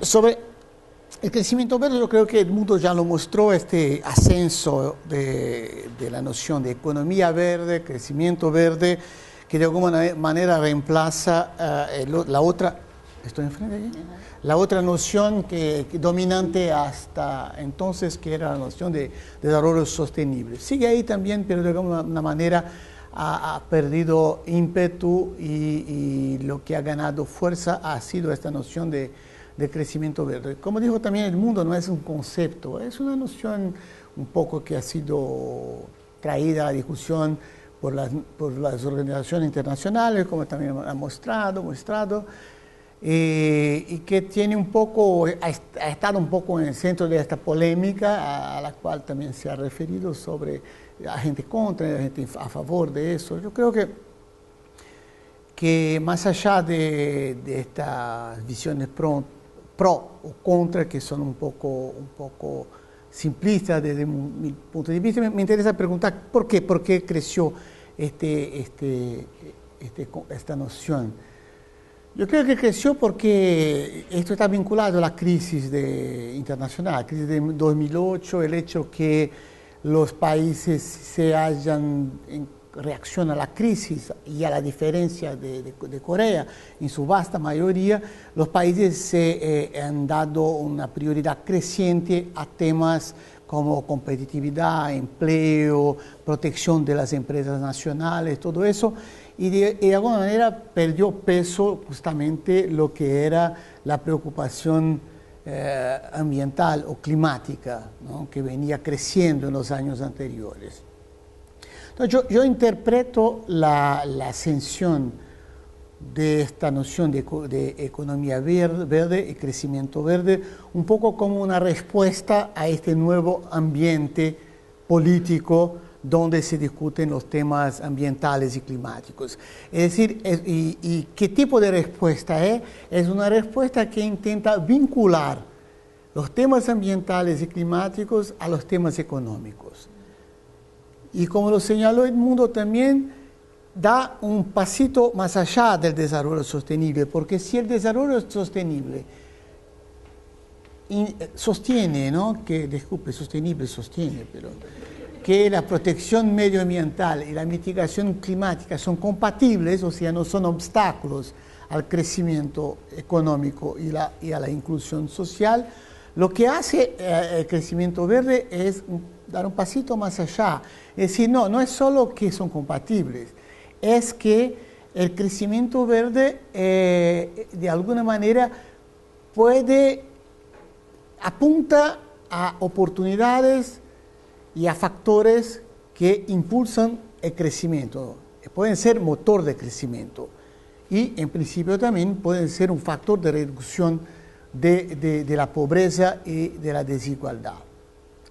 Sobre el crecimiento verde, yo creo que el mundo ya lo mostró, este ascenso de la noción de economía verde, crecimiento verde, que de alguna manera reemplaza la otra, ¿estoy enfrente allí? La otra noción que dominante hasta entonces, que era la noción de desarrollo sostenible. Sigue ahí también, pero de alguna manera ha perdido ímpetu y lo que ha ganado fuerza ha sido esta noción de crecimiento verde. Como dijo también, el mundo no es un concepto, es una noción un poco que ha sido traída a la discusión por las organizaciones internacionales, como también han mostrado, y que tiene un poco, ha estado un poco en el centro de esta polémica, a la cual también se ha referido sobre la gente contra, la gente a favor de eso. Yo creo que más allá de estas visiones pro o contra, que son un poco simplistas desde mi punto de vista, me interesa preguntar por qué creció esta noción. Yo creo que creció porque esto está vinculado a la crisis internacional, la crisis de 2008, el hecho que los países se hayan reacción a la crisis y a la diferencia de Corea, en su vasta mayoría, los países se han dado una prioridad creciente a temas como competitividad, empleo, protección de las empresas nacionales, todo eso, y de alguna manera perdió peso justamente lo que era la preocupación ambiental o climática, ¿no?, que venía creciendo en los años anteriores. Entonces yo interpreto la ascensión de esta noción de economía verde y crecimiento verde un poco como una respuesta a este nuevo ambiente político donde se discuten los temas ambientales y climáticos. Es decir, ¿y qué tipo de respuesta es? Es una respuesta que intenta vincular los temas ambientales y climáticos a los temas económicos. Y como lo señaló Edmundo también, da un pasito más allá del desarrollo sostenible, porque si el desarrollo sostenible sostiene, ¿no?, que, disculpe, sostenible sostiene, pero que la protección medioambiental y la mitigación climática son compatibles, o sea, no son obstáculos al crecimiento económico y a la inclusión social, lo que hace el crecimiento verde es dar un pasito más allá. Es decir, no es solo que son compatibles, es que el crecimiento verde de alguna manera apunta a oportunidades y a factores que impulsan el crecimiento. Pueden ser motor de crecimiento y en principio también pueden ser un factor de reducción de la pobreza y de la desigualdad.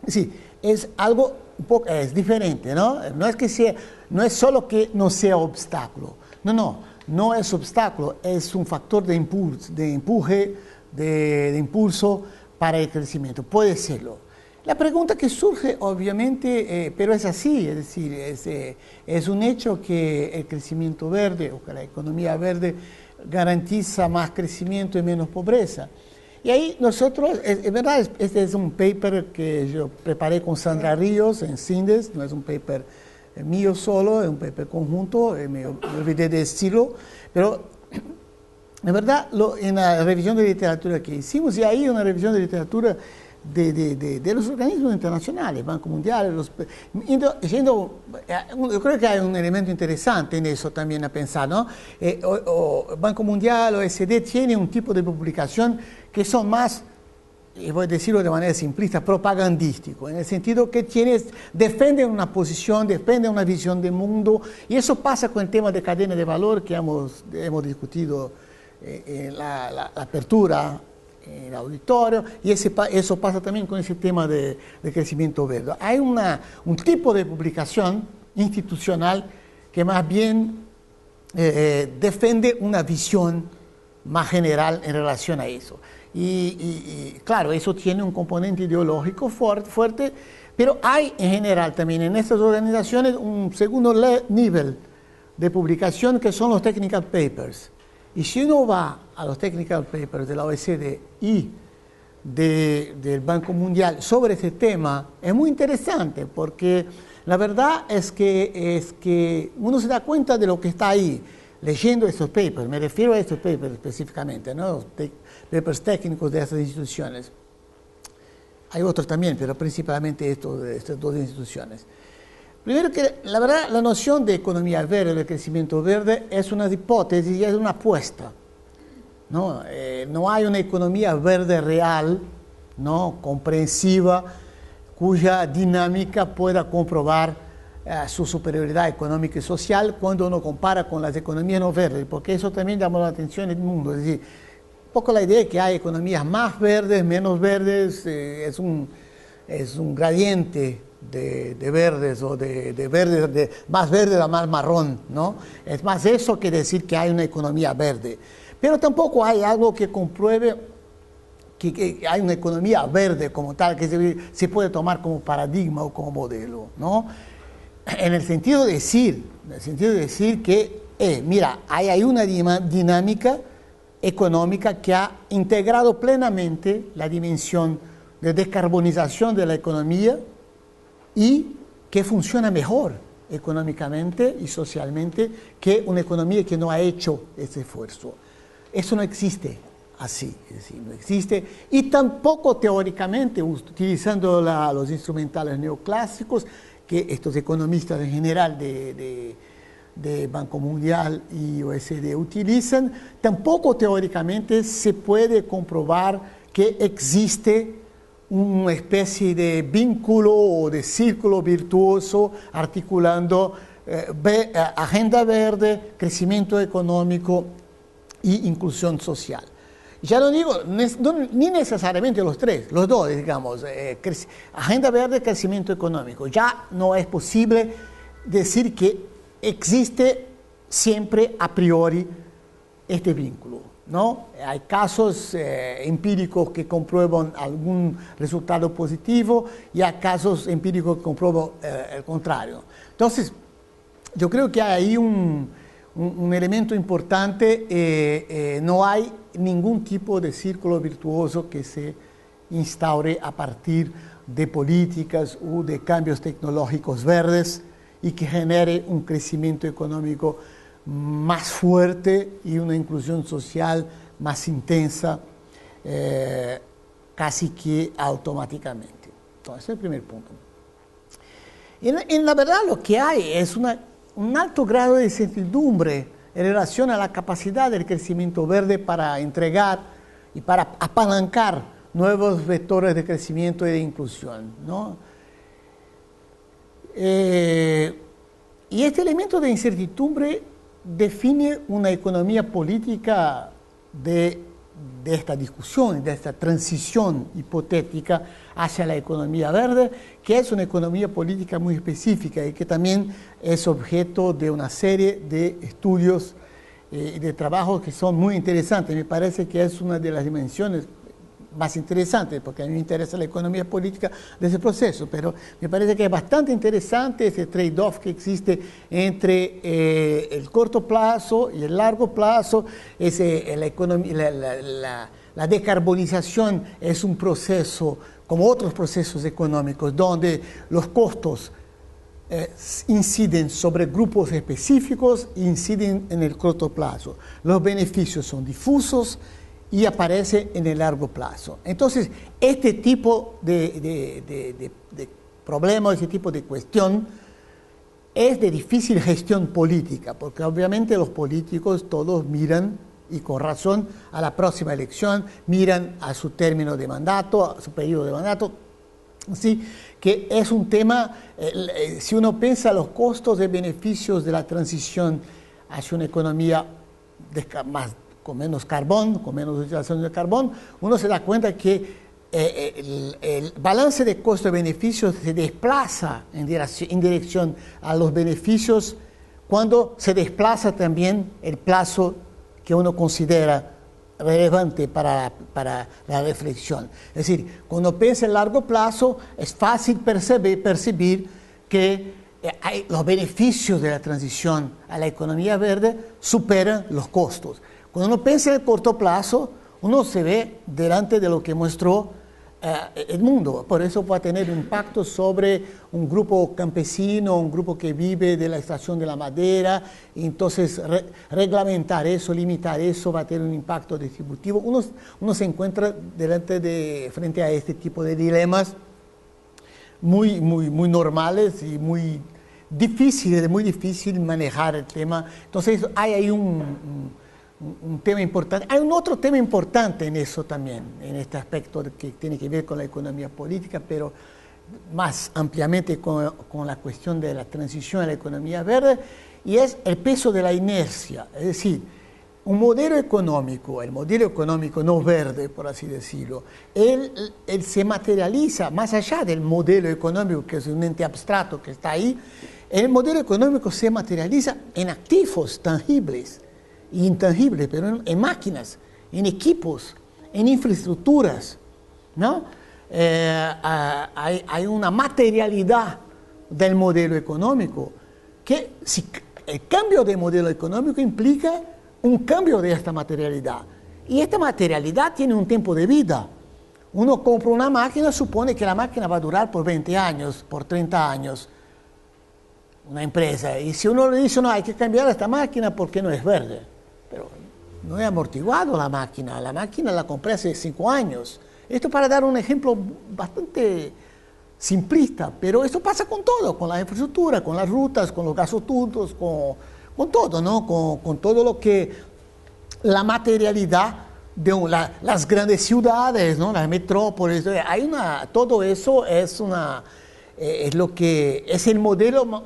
Sí, es algo un poco, es diferente, ¿no? No es solo que no sea obstáculo. No es obstáculo, es un factor de empuje, de impulso para el crecimiento. Puede serlo. La pregunta que surge, obviamente, pero es así, es decir, es un hecho que el crecimiento verde o que la economía verde garantiza más crecimiento y menos pobreza. Y ahí nosotros, es verdad, este es un paper que yo preparé con Sandra Ríos en CINDES, no es un paper mío solo, es un paper conjunto, me olvidé de estilo, pero de verdad, en la revisión de literatura que hicimos, y ahí una revisión de literatura de los organismos internacionales, Banco Mundial, yo creo que hay un elemento interesante en eso también a pensar, ¿no? Banco Mundial, OECD, tiene un tipo de publicación que son más, y voy a decirlo de manera simplista, propagandístico, en el sentido que defienden una posición, defienden una visión del mundo, y eso pasa con el tema de cadena de valor que hemos discutido en la apertura en el auditorio, y eso pasa también con ese tema de crecimiento verde. Hay un tipo de publicación institucional que más bien defiende una visión más general en relación a eso. Y claro, eso tiene un componente ideológico fuerte, pero hay en general también en estas organizaciones un segundo nivel de publicación que son los technical papers. Y si uno va a los technical papers de la OECD y del Banco Mundial sobre ese tema es muy interesante, porque la verdad es que uno se da cuenta de lo que está ahí leyendo estos papers. Me refiero a estos papers específicamente, ¿no? Los papers técnicos de estas instituciones. Hay otros también, pero principalmente estas dos instituciones. Primero que, la verdad, la noción de economía verde, de crecimiento verde, es una hipótesis y es una apuesta. No, no hay una economía verde real, ¿no? Comprensiva, cuya dinámica pueda comprobar su superioridad económica y social cuando uno compara con las economías no verdes, porque eso también llama la atención en el mundo. Es decir, un poco la idea de que hay economías más verdes, menos verdes, es un gradiente de verdes o de verdes, más verde a más marrón, ¿no? Es más eso que decir que hay una economía verde. Pero tampoco hay algo que compruebe que hay una economía verde como tal, que se puede tomar como paradigma o como modelo, ¿no? En el sentido de decir que, mira, hay una dinámica económica que ha integrado plenamente la dimensión de descarbonización de la economía y que funciona mejor económicamente y socialmente que una economía que no ha hecho ese esfuerzo. Eso no existe así, es decir, no existe, y tampoco teóricamente, utilizando los instrumentales neoclásicos que estos economistas en general de Banco Mundial y OECD utilizan, tampoco teóricamente se puede comprobar que existe una especie de vínculo o de círculo virtuoso articulando agenda verde, crecimiento económico y inclusión social. Ya no digo, ni necesariamente los tres, los dos, digamos, agenda verde, crecimiento económico. Ya no es posible decir que existe siempre a priori este vínculo, ¿no? Hay casos empíricos que comprueban algún resultado positivo y hay casos empíricos que comprueban el contrario. Entonces, yo creo que hay ahí un elemento importante, no hay ningún tipo de círculo virtuoso que se instaure a partir de políticas o de cambios tecnológicos verdes y que genere un crecimiento económico más fuerte y una inclusión social más intensa, casi que automáticamente. Entonces, ese es el primer punto. En la verdad lo que hay es un alto grado de incertidumbre en relación a la capacidad del crecimiento verde para entregar y para apalancar nuevos vectores de crecimiento y de inclusión, ¿no? Y este elemento de incertidumbre define una economía política de esta discusión, de esta transición hipotética hacia la economía verde, que es una economía política muy específica y que también es objeto de una serie de estudios y de trabajos que son muy interesantes. Me parece que es una de las dimensiones más interesantes, porque a mí me interesa la economía política de ese proceso, pero me parece que es bastante interesante ese trade-off que existe entre el corto plazo y el largo plazo. La decarbonización es un proceso, como otros procesos económicos, donde los costos inciden sobre grupos específicos e inciden en el corto plazo. Los beneficios son difusos y aparece en el largo plazo. Entonces, este tipo de problema, este tipo de cuestión, es de difícil gestión política, porque obviamente los políticos todos miran, y con razón, a la próxima elección, miran a su término de mandato, a su periodo de mandato. Así que es un tema, si uno piensa los costos y beneficios de la transición hacia una economía con menos carbón, con menos utilización de carbón, uno se da cuenta que el balance de costo y beneficios se desplaza en dirección a los beneficios cuando se desplaza también el plazo que uno considera relevante para la reflexión. Es decir, cuando piensa en largo plazo, es fácil percibir que los beneficios de la transición a la economía verde superan los costos. Cuando uno piensa en el corto plazo, uno se ve delante de lo que mostró el mundo. Por eso va a tener un impacto sobre un grupo campesino, un grupo que vive de la extracción de la madera. Y entonces, reglamentar eso, limitar eso, va a tener un impacto distributivo. Uno se encuentra frente a este tipo de dilemas muy normales y muy difícil manejar el tema. Entonces, hay ahí un tema importante. Hay un otro tema importante en eso también, en este aspecto que tiene que ver con la economía política, pero más ampliamente con la cuestión de la transición a la economía verde, y es el peso de la inercia. Es decir, un modelo económico, el modelo económico no verde, por así decirlo, él se materializa más allá del modelo económico, que es un ente abstracto que está ahí. El modelo económico se materializa en activos tangibles, intangibles, pero en máquinas, en equipos, en infraestructuras, ¿no? Hay una materialidad del modelo económico que el cambio de modelo económico implica un cambio de esta materialidad. Y esta materialidad tiene un tiempo de vida. Uno compra una máquina, supone que la máquina va a durar por 20 años, por 30 años, una empresa. Y si uno le dice, no, hay que cambiar esta máquina porque no es verde. Pero no he amortiguado la máquina la compré hace 5 años. Esto para dar un ejemplo bastante simplista, pero esto pasa con todo, con la infraestructura, con las rutas, con los gasoductos, con todo, ¿no? Con todo lo que la materialidad de las grandes ciudades, ¿no? Las metrópolis, todo eso es lo que es el modelo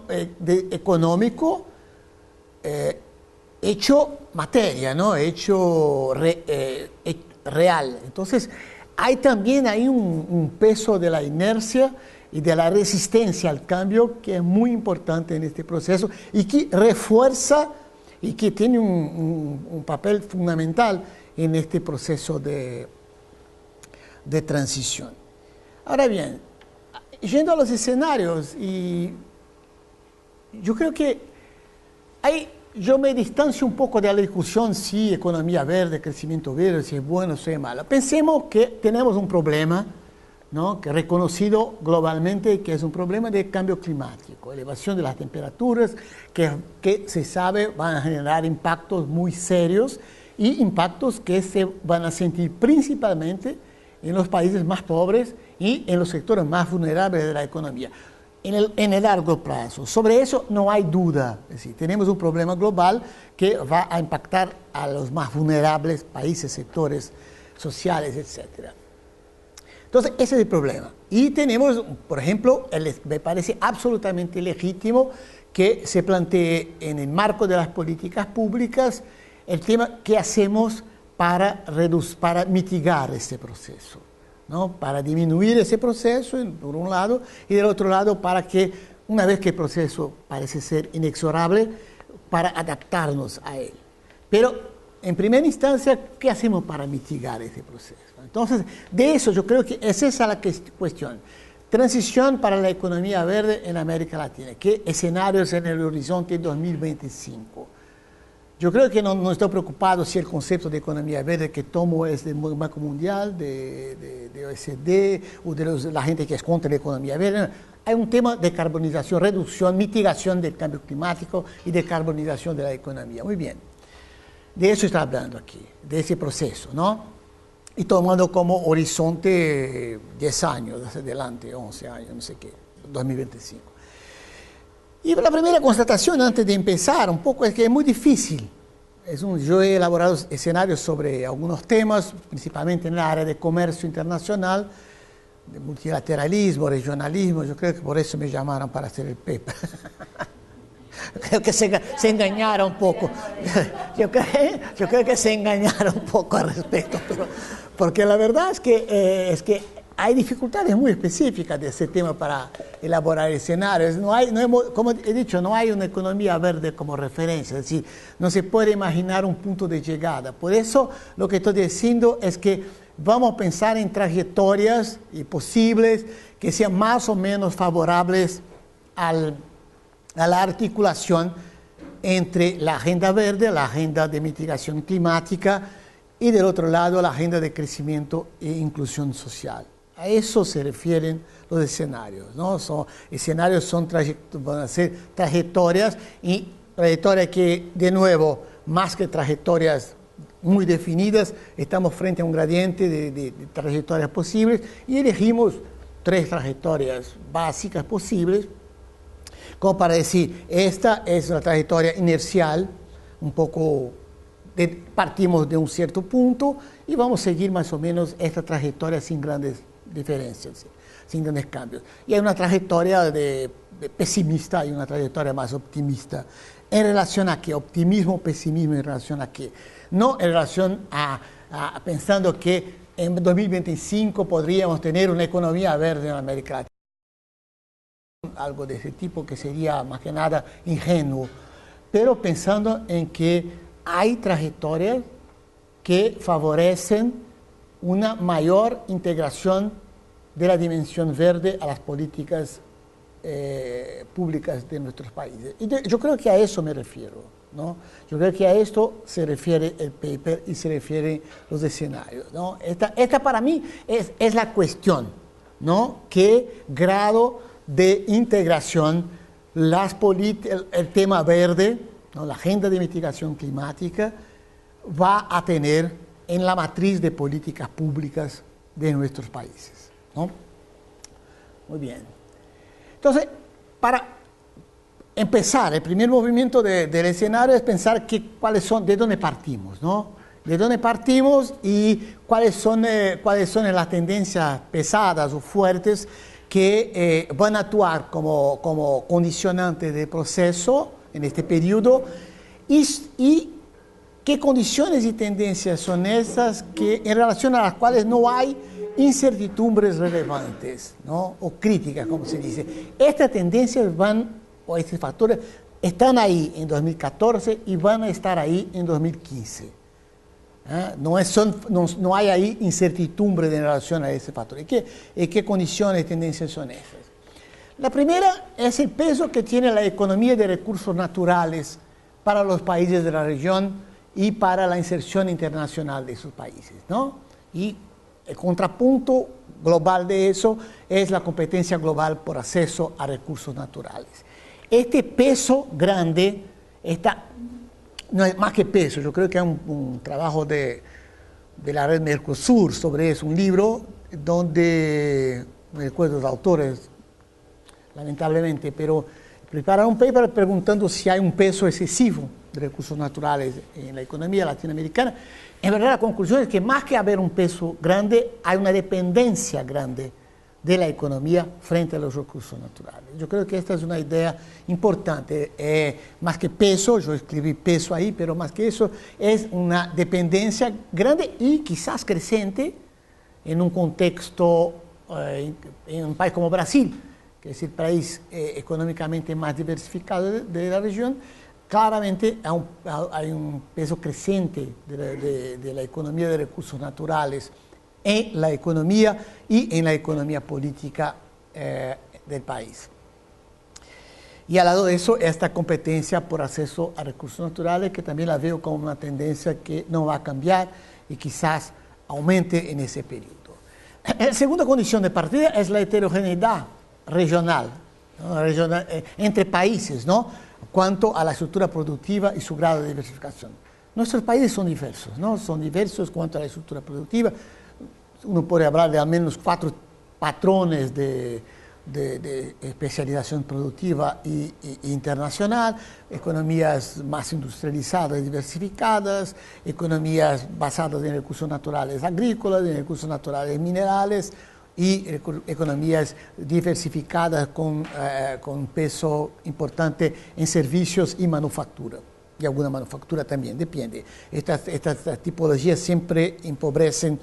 económico hecho materia, ¿no? Hecho real. Entonces, hay también ahí un peso de la inercia y de la resistencia al cambio que es muy importante en este proceso y que refuerza y que tiene un papel fundamental en este proceso de transición. Ahora bien, yendo a los escenarios, y yo creo que yo me distancio un poco de la discusión si economía verde, crecimiento verde, si es bueno o si es malo. Pensemos que tenemos un problema, ¿no? Que es reconocido globalmente, que es un problema de cambio climático, elevación de las temperaturas, que se sabe van a generar impactos muy serios y impactos que se van a sentir principalmente en los países más pobres y en los sectores más vulnerables de la economía. En el largo plazo. Sobre eso no hay duda. Es decir, tenemos un problema global que va a impactar a los más vulnerables países, sectores sociales, etc. Entonces, ese es el problema. Y tenemos, por ejemplo, me parece absolutamente legítimo que se plantee en el marco de las políticas públicas el tema qué hacemos para mitigar este proceso, ¿no? Para disminuir ese proceso, por un lado, y del otro lado, para que, una vez que el proceso parece ser inexorable, para adaptarnos a él. Pero, en primera instancia, ¿qué hacemos para mitigar ese proceso? Entonces, de eso yo creo que es esa la cuestión. Transición para la economía verde en América Latina. ¿Qué escenarios en el horizonte 2025? Yo creo que no estoy preocupado si el concepto de economía verde que tomo es del Banco Mundial, de OECD o de la gente que es contra la economía verde. Hay un tema de carbonización, reducción, mitigación del cambio climático y de carbonización de la economía. Muy bien. De eso está hablando aquí, de ese proceso, ¿no? Y tomando como horizonte 10 años hacia adelante, 11 años, no sé qué, 2025. Y la primera constatación antes de empezar un poco es que es muy difícil. Yo he elaborado escenarios sobre algunos temas, principalmente en el área de comercio internacional, de multilateralismo, regionalismo. Yo creo que por eso me llamaron para hacer el paper. Creo que se engañaron un poco. Yo creo que se engañaron un poco al respecto, porque la verdad es que hay dificultades muy específicas de ese tema para elaborar escenarios. Como he dicho, no hay una economía verde como referencia, es decir, no se puede imaginar un punto de llegada. Por eso lo que estoy diciendo es que vamos a pensar en trayectorias posibles que sean más o menos favorables a la articulación entre la agenda verde, la agenda de mitigación climática y del otro lado la agenda de crecimiento e inclusión social. A eso se refieren los escenarios, ¿no? Van a ser trayectorias y trayectorias que, de nuevo, más que trayectorias muy definidas, estamos frente a un gradiente de trayectorias posibles y elegimos 3 trayectorias básicas posibles, como para decir, esta es una trayectoria inercial, un poco partimos de un cierto punto y vamos a seguir más o menos esta trayectoria sin grandes diferencias, sin grandes cambios. Y hay una trayectoria de pesimista y una trayectoria más optimista. ¿En relación a qué? Optimismo, pesimismo, ¿en relación a qué? No en relación a pensando que en 2025 podríamos tener una economía verde en América Latina. Algo de ese tipo que sería más que nada ingenuo, pero pensando en que hay trayectorias que favorecen una mayor integración de la dimensión verde a las políticas públicas de nuestros países. Y yo creo que a eso me refiero, ¿no? Yo creo que a esto se refiere el paper y se refieren los escenarios, ¿no? Esta para mí es la cuestión, ¿no? ¿Qué grado de integración el tema verde, ¿no? La agenda de mitigación climática va a tener en la matriz de políticas públicas de nuestros países, ¿no? Muy bien. Entonces, para empezar, el primer movimiento del escenario es pensar de dónde partimos, ¿no? De dónde partimos y cuáles son las tendencias pesadas o fuertes que van a actuar como condicionantes del proceso en este periodo y qué condiciones y tendencias son esas en relación a las cuales no hay incertidumbres relevantes, ¿no? O críticas, como se dice. Estas tendencias o estos factores están ahí en 2014 y van a estar ahí en 2015. No hay ahí incertidumbre en relación a ese factor. ¿Y qué condiciones y tendencias son esas? La primera es el peso que tiene la economía de recursos naturales para los países de la región y para la inserción internacional de esos países, ¿no? Y el contrapunto global de eso es la competencia global por acceso a recursos naturales. Este peso grande no es más que peso, yo creo que hay un trabajo de la red Mercosur sobre eso, un libro donde, no recuerdo los autores, lamentablemente, pero prepararon un paper preguntando si hay un peso excesivo de recursos naturales en la economía latinoamericana. En verdad la conclusión es que más que haber un peso grande, hay una dependencia grande de la economía frente a los recursos naturales. Yo creo que esta es una idea importante. Más que peso, yo escribí peso ahí, pero más que eso, es una dependencia grande y quizás creciente en un contexto, en un país como Brasil, que es el país económicamente más diversificado de la región. Claramente hay un peso creciente de la economía de recursos naturales en la economía y en la economía política del país. Y al lado de eso, esta competencia por acceso a recursos naturales, que también la veo como una tendencia que no va a cambiar y quizás aumente en ese periodo. La segunda condición de partida es la heterogeneidad regional, ¿no? Entre países, ¿no? Cuanto a la estructura productiva y su grado de diversificación. Nuestros países son diversos, ¿no? Son diversos cuanto a la estructura productiva. Uno puede hablar de al menos 4 patrones de especialización productiva e internacional, economías más industrializadas y diversificadas, economías basadas en recursos naturales agrícolas, en recursos naturales minerales, y economías diversificadas con peso importante en servicios y manufactura. Y alguna manufactura también, depende. Estas tipologías siempre empobrecen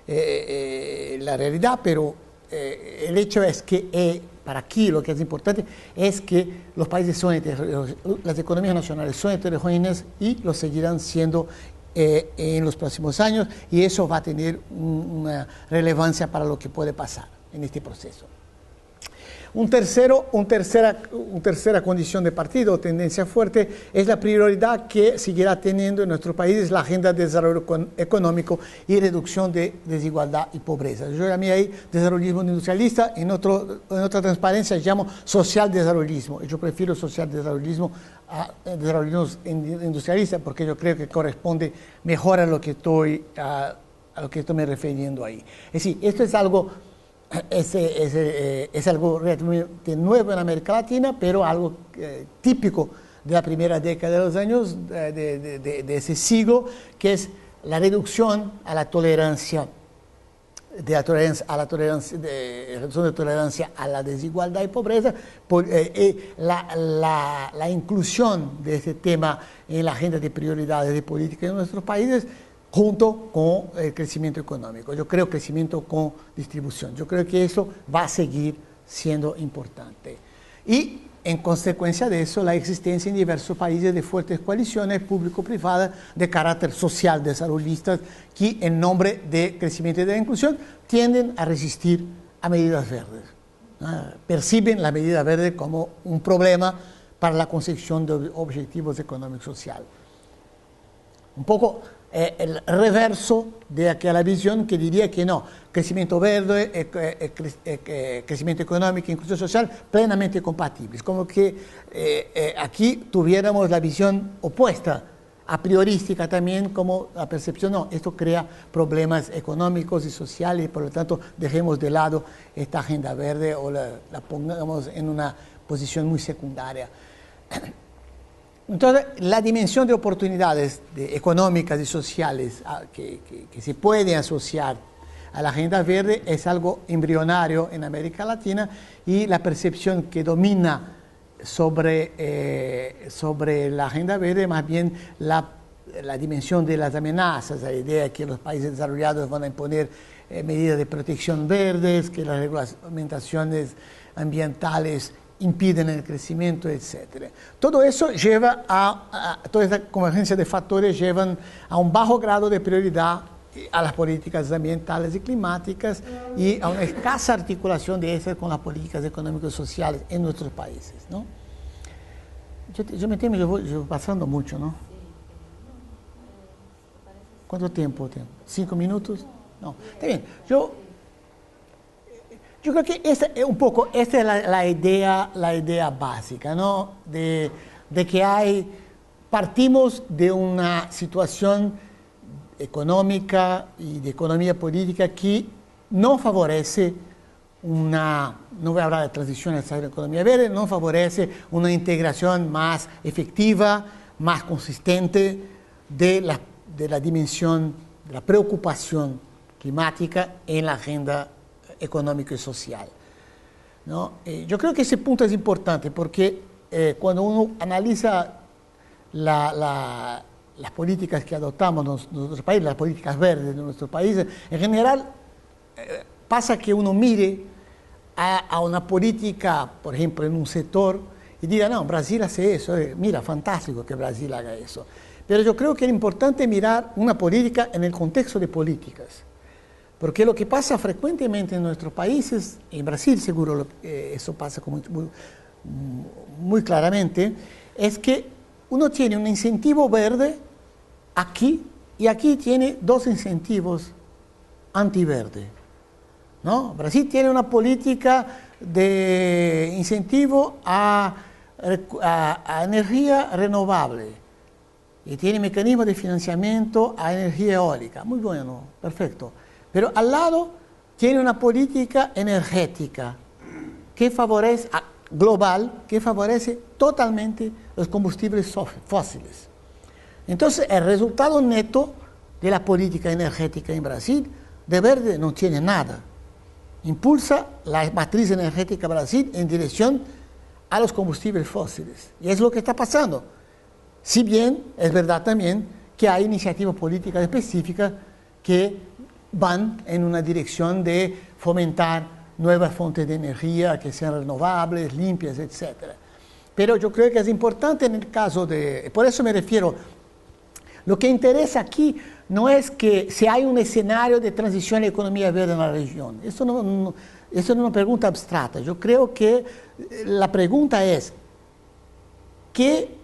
la realidad, pero el hecho es que para aquí lo que es importante es que los países son heterogéneos, las economías nacionales son heterogéneas y lo seguirán siendo en los próximos años, y eso va a tener una relevancia para lo que puede pasar en este proceso. Tercera condición de partido, tendencia fuerte, es la prioridad que seguirá teniendo en nuestro país la agenda de desarrollo económico y reducción de desigualdad y pobreza. Yo llamé ahí desarrollismo industrialista, en otra transparencia llamo social desarrollismo. Yo prefiero social desarrollismo a desarrollismo industrialista porque yo creo que corresponde mejor a lo que estoy me refiriendo ahí. Es decir, esto es algo relativamente nuevo en América Latina, pero algo típico de la primera década de los años de ese siglo, que es la reducción a la tolerancia, reducción de tolerancia a la desigualdad y pobreza, la inclusión de este tema en la agenda de prioridades de política de nuestros países, junto con el crecimiento económico. Yo creo crecimiento con distribución. Yo creo que eso va a seguir siendo importante. Y en consecuencia de eso, la existencia en diversos países de fuertes coaliciones público-privadas de carácter social desarrollistas que en nombre de crecimiento y de inclusión tienden a resistir a medidas verdes. Perciben la medida verde como un problema para la consecución de objetivos económicos y sociales. Un poco el reverso de aquella visión que diría que no, crecimiento verde, crecimiento económico e inclusión social plenamente compatibles. Como que aquí tuviéramos la visión opuesta, a priorística también, como la percepción, no, esto crea problemas económicos y sociales, y por lo tanto dejemos de lado esta agenda verde o la pongamos en una posición muy secundaria. Entonces, la dimensión de oportunidades económicas y sociales que se pueden asociar a la agenda verde es algo embrionario en América Latina, y la percepción que domina sobre la agenda verde más bien la dimensión de las amenazas, la idea de que los países desarrollados van a imponer medidas de protección verdes, que las reglamentaciones ambientales impiden el crecimiento, etc. Todo eso lleva toda esta convergencia de factores llevan a un bajo grado de prioridad a las políticas ambientales y climáticas y a una escasa articulación de esas con las políticas económicas y sociales en nuestros países, ¿no? Yo me temo, yo voy pasando mucho, ¿no? ¿Cuánto tiempo tengo? ¿5 minutos? No, está bien. Yo creo que esta es la idea básica, ¿no? De que partimos de una situación económica y de economía política que no favorece no voy a hablar de transición a la economía verde, no favorece una integración más efectiva, más consistente de la dimensión, de la preocupación climática en la agenda económico y social, ¿no? Yo creo que ese punto es importante porque cuando uno analiza las políticas que adoptamos en nuestros países, las políticas verdes de nuestros países, en general pasa que uno mire a una política, por ejemplo, en un sector y diga, no, Brasil hace eso, mira, fantástico que Brasil haga eso. Pero yo creo que es importante mirar una política en el contexto de políticas. Porque lo que pasa frecuentemente en nuestros países, en Brasil seguro eso pasa muy claramente, es que uno tiene un incentivo verde aquí y aquí tiene dos incentivos antiverde, ¿no? Brasil tiene una política de incentivo a energía renovable y tiene mecanismos de financiamiento a energía eólica. Muy bueno, perfecto. Pero al lado tiene una política energética que favorece, global, que favorece totalmente los combustibles fósiles. Entonces, el resultado neto de la política energética en Brasil, de verde no tiene nada. Impulsa la matriz energética de Brasil en dirección a los combustibles fósiles. Y es lo que está pasando. Si bien es verdad también que hay iniciativas políticas específicas que van en una dirección de fomentar nuevas fuentes de energía que sean renovables, limpias, etc. Pero yo creo que es importante en el caso por eso me refiero, lo que interesa aquí no es que si hay un escenario de transición a la economía verde en la región. Eso Esa es una pregunta abstracta. Yo creo que la pregunta es, ¿qué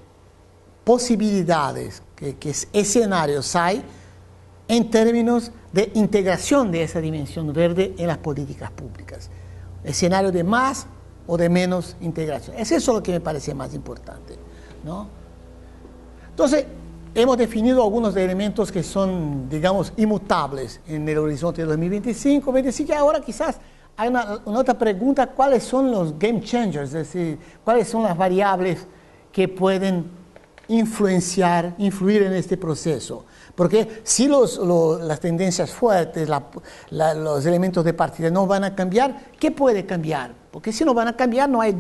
posibilidades, qué escenarios hay en términos de integración de esa dimensión verde en las políticas públicas? ¿Escenario de más o de menos integración? Es eso lo que me parece más importante, ¿no? Entonces, hemos definido algunos elementos que son, digamos, inmutables en el horizonte de 2025, 2025, y ahora quizás hay una otra pregunta: ¿cuáles son los game changers? Es decir, ¿cuáles son las variables que pueden influir en este proceso? Porque si las tendencias fuertes, los elementos de partida no van a cambiar, ¿qué puede cambiar? Porque si no van a cambiar, no hay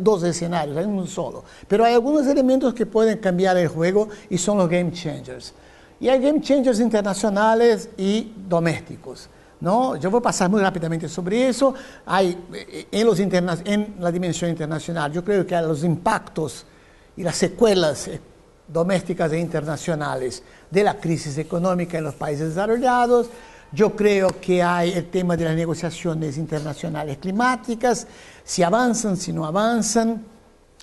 dos escenarios, hay uno solo. Pero hay algunos elementos que pueden cambiar el juego y son los game changers. Y hay game changers internacionales y domésticos, ¿no? Yo voy a pasar muy rápidamente sobre eso. Hay en la dimensión internacional, yo creo que los impactos y las secuelas domésticas e internacionales de la crisis económica en los países desarrollados. Yo creo que hay el tema de las negociaciones internacionales climáticas, si avanzan, si no avanzan,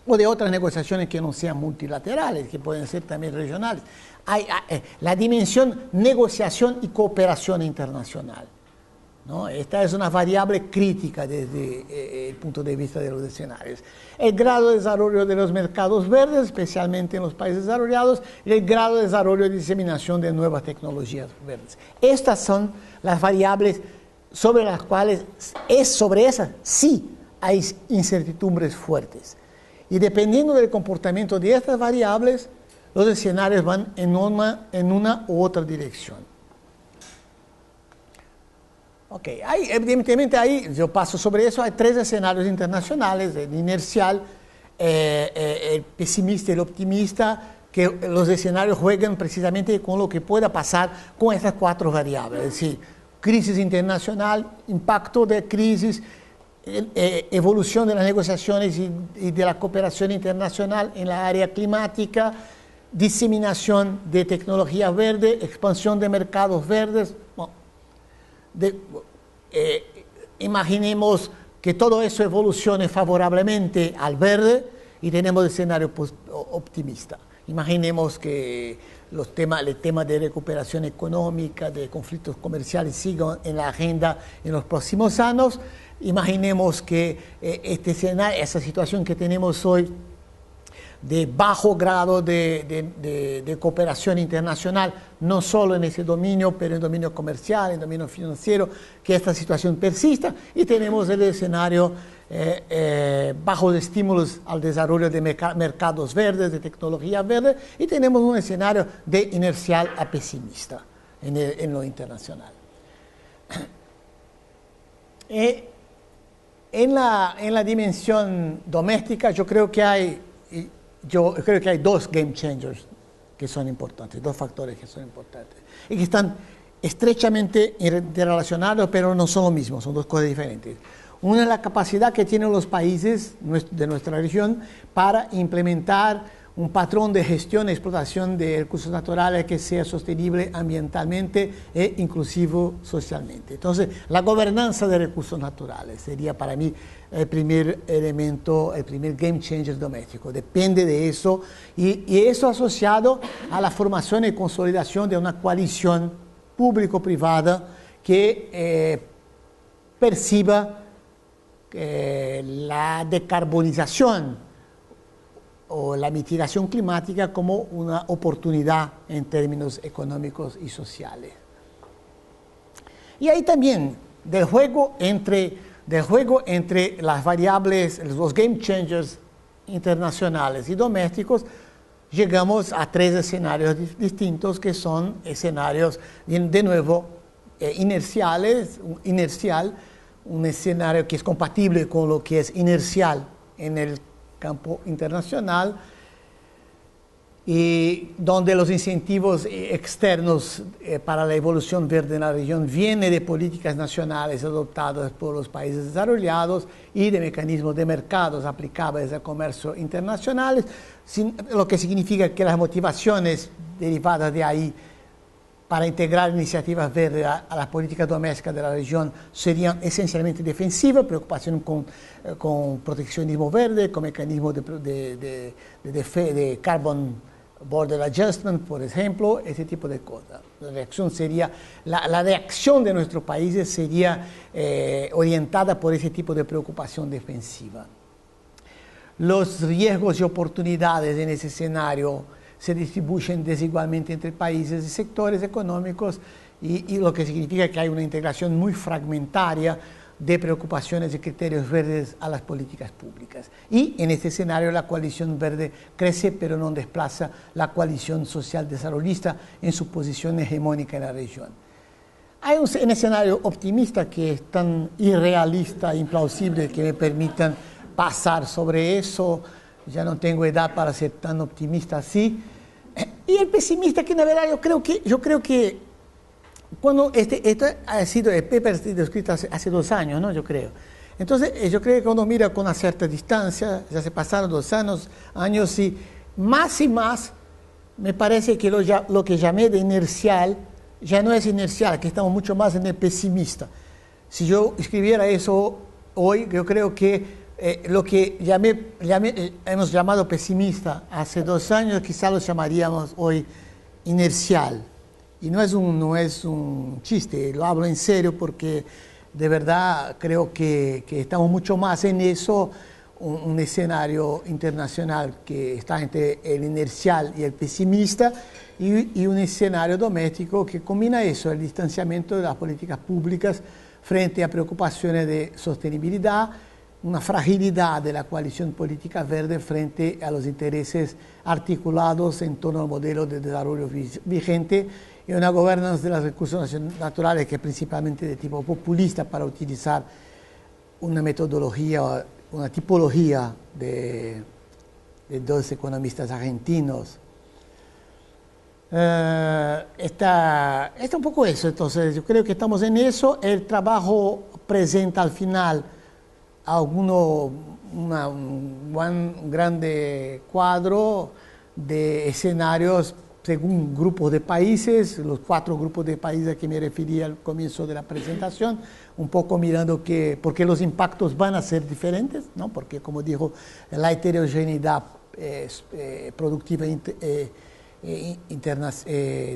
o de otras negociaciones que no sean multilaterales, que pueden ser también regionales. Hay la dimensión negociación y cooperación internacional, ¿no? Esta es una variable crítica desde el punto de vista de los escenarios. El grado de desarrollo de los mercados verdes, especialmente en los países desarrollados, y el grado de desarrollo y diseminación de nuevas tecnologías verdes. Estas son las variables sobre las cuales, sobre esas sí hay incertidumbres fuertes. Y dependiendo del comportamiento de estas variables, los escenarios van en una u otra dirección. Ok, evidentemente ahí, yo paso sobre eso, hay tres escenarios internacionales: el inercial, el pesimista y el optimista, que los escenarios juegan precisamente con lo que pueda pasar con estas cuatro variables, es decir, crisis internacional, impacto de crisis, evolución de las negociaciones y de la cooperación internacional en la área climática, diseminación de tecnología verde, expansión de mercados verdes. Imaginemos que todo eso evolucione favorablemente al verde y tenemos el escenario optimista. Imaginemos que el tema de recuperación económica, de conflictos comerciales sigan en la agenda en los próximos años. Imaginemos que esa situación que tenemos hoy de bajo grado de cooperación internacional, no solo en ese dominio, pero en el dominio comercial, en el dominio financiero, que esta situación persista, y tenemos el escenario bajo de estímulos al desarrollo de mercados verdes, de tecnología verde, y tenemos un escenario de inercial a pesimista en lo internacional. En la dimensión doméstica, yo creo que hay dos game changers que son importantes, dos factores que son importantes y que están estrechamente interrelacionados, pero no son lo mismo, son dos cosas diferentes. Una es la capacidad que tienen los países de nuestra región para implementar un patrón de gestión y explotación de recursos naturales que sea sostenible ambientalmente e inclusivo socialmente. Entonces, la gobernanza de recursos naturales sería para mí el primer elemento, el primer game changer doméstico. Depende de eso, y eso asociado a la formación y consolidación de una coalición público-privada que perciba la decarbonización o la mitigación climática como una oportunidad en términos económicos y sociales. Y ahí también del juego entre las variables, los game changers internacionales y domésticos, llegamos a tres escenarios distintos que son escenarios, de nuevo, inercial, un escenario que es compatible con lo que es inercial en el campo internacional, y donde los incentivos externos para la evolución verde en la región vienen de políticas nacionales adoptadas por los países desarrollados y de mecanismos de mercados aplicables al comercio internacionales, lo que significa que las motivaciones derivadas de ahí para integrar iniciativas verdes a las políticas domésticas de la región serían esencialmente defensivas, preocupación con proteccionismo verde, con mecanismos de carbon border adjustment, por ejemplo, ese tipo de cosas. La reacción de nuestros países sería orientada por ese tipo de preocupación defensiva. Los riesgos y oportunidades en ese escenario se distribuyen desigualmente entre países y sectores económicos y lo que significa que hay una integración muy fragmentaria de preocupaciones y criterios verdes a las políticas públicas. Y en este escenario la coalición verde crece, pero no desplaza la coalición social desarrollista en su posición hegemónica en la región. Hay un escenario optimista que es tan irrealista, implausible, que me permitan pasar sobre eso. Ya no tengo edad para ser tan optimista así. Y el pesimista, que en verdad yo creo que cuando este ha sido, el paper ha sido escrito hace 2 años, ¿no? Yo creo. Entonces, yo creo que cuando mira con una cierta distancia, ya se pasaron 2 años y más, me parece que lo que llamé de inercial, ya no es inercial, que estamos mucho más en el pesimista. Si yo escribiera eso hoy, yo creo que lo que hemos llamado pesimista hace 2 años, quizá lo llamaríamos hoy inercial. Y no es un chiste, lo hablo en serio porque de verdad creo que estamos mucho más en eso, un escenario internacional que está entre el inercial y el pesimista y un escenario doméstico que combina eso, el distanciamiento de las políticas públicas frente a preocupaciones de sostenibilidad, una fragilidad de la coalición política verde frente a los intereses articulados en torno al modelo de desarrollo vigente y una gobernanza de los recursos naturales que es principalmente de tipo populista, para utilizar una metodología, una tipología de 2 economistas argentinos. Está un poco eso, entonces yo creo que estamos en eso. El trabajo presenta al final un grande cuadro de escenarios según grupos de países, los 4 grupos de países a que me referí al comienzo de la presentación, un poco mirando porque los impactos van a ser diferentes, ¿no? Porque, como dijo, la heterogeneidad productiva de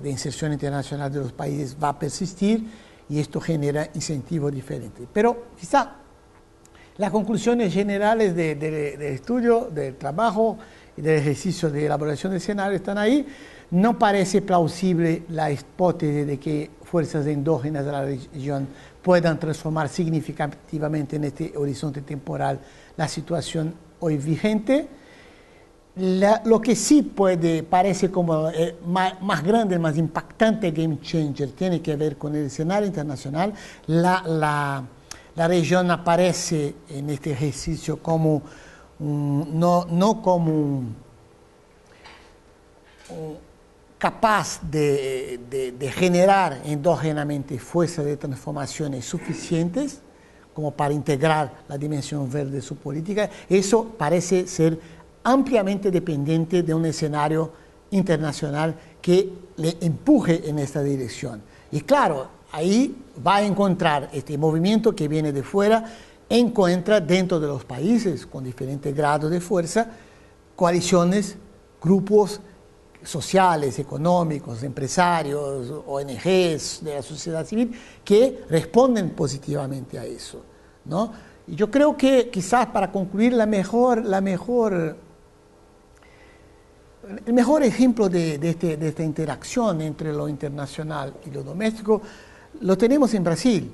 inserción internacional de los países va a persistir y esto genera incentivos diferentes. Pero quizá las conclusiones generales del estudio, del trabajo y del ejercicio de elaboración de escenario están ahí. No parece plausible la hipótesis de que fuerzas endógenas de la región puedan transformar significativamente en este horizonte temporal la situación hoy vigente. Lo que sí parece como más grande, más impactante game changer, tiene que ver con el escenario internacional. La región aparece en este ejercicio como no como capaz de generar endógenamente fuerzas de transformaciones suficientes como para integrar la dimensión verde de su política. Eso parece ser ampliamente dependiente de un escenario internacional que le empuje en esta dirección. Y claro, ahí va a encontrar este movimiento que viene de fuera, encuentra dentro de los países con diferentes grados de fuerza, coaliciones, grupos sociales, económicos, empresarios, ONGs de la sociedad civil que responden positivamente a eso, ¿no? Y yo creo que quizás para concluir el mejor ejemplo de esta interacción entre lo internacional y lo doméstico lo tenemos en Brasil,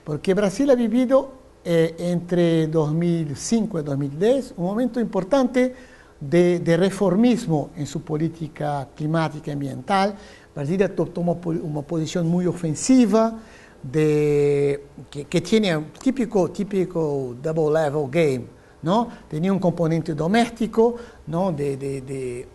porque Brasil ha vivido entre 2005 y 2010 un momento importante de reformismo en su política climática y ambiental. Brasil tomó una posición muy ofensiva que tiene un típico double level game, ¿no? Tenía un componente doméstico, ¿no? de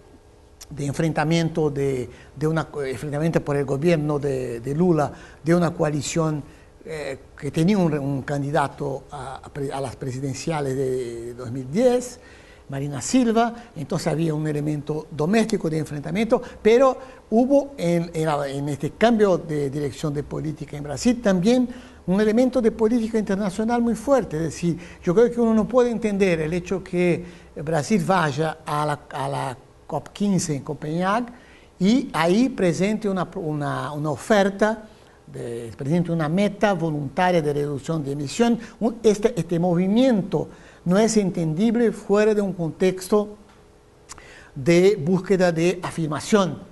enfrentamiento enfrentamiento por el gobierno de Lula, de una coalición que tenía un candidato a las presidenciales de 2010, Marina Silva, entonces había un elemento doméstico de enfrentamiento, pero hubo en este cambio de dirección de política en Brasil también un elemento de política internacional muy fuerte. Es decir, yo creo que uno no puede entender el hecho que Brasil vaya a la COP15 en Copenhague y ahí presente una oferta, presente una meta voluntaria de reducción de emisión. Este movimiento no es entendible fuera de un contexto de búsqueda de afirmación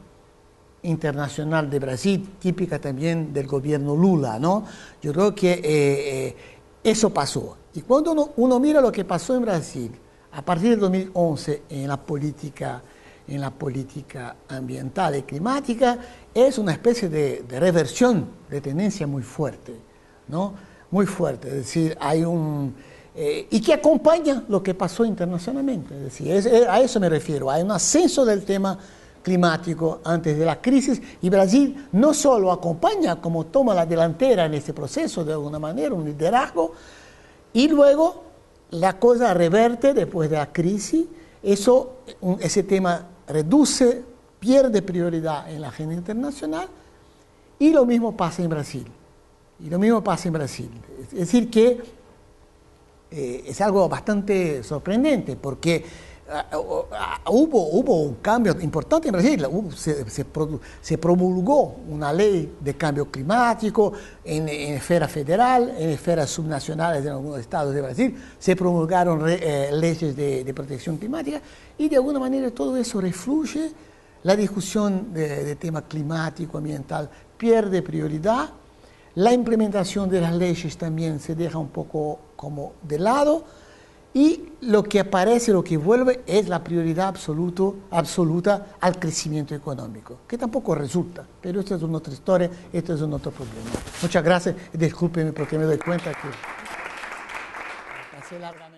internacional de Brasil, típica también del gobierno Lula, ¿no? Yo creo que eso pasó. Y cuando uno mira lo que pasó en Brasil a partir del 2011 en la política ambiental y climática, es una especie de reversión de tendencia muy fuerte, ¿no? Muy fuerte. Es decir, hay y que acompaña lo que pasó internacionalmente. Es decir, a eso me refiero. Hay un ascenso del tema climático antes de la crisis y Brasil no solo acompaña, como toma la delantera en este proceso de alguna manera, un liderazgo, y luego la cosa reverte después de la crisis. Ese tema reduce, pierde prioridad en la agenda internacional y lo mismo pasa en Brasil. Es decir, que es algo bastante sorprendente porque hubo un cambio importante en Brasil. Se promulgó una ley de cambio climático en esfera federal, en esferas subnacionales en algunos estados de Brasil. Se promulgaron leyes de protección climática y de alguna manera todo eso refluye. La discusión de tema climático, ambiental, pierde prioridad. La implementación de las leyes también se deja un poco como de lado y lo que aparece, lo que vuelve es la prioridad absoluta al crecimiento económico, que tampoco resulta, pero esto es una otra historia, esto es un otro problema. Muchas gracias, discúlpenme porque me doy cuenta que pasé largamente.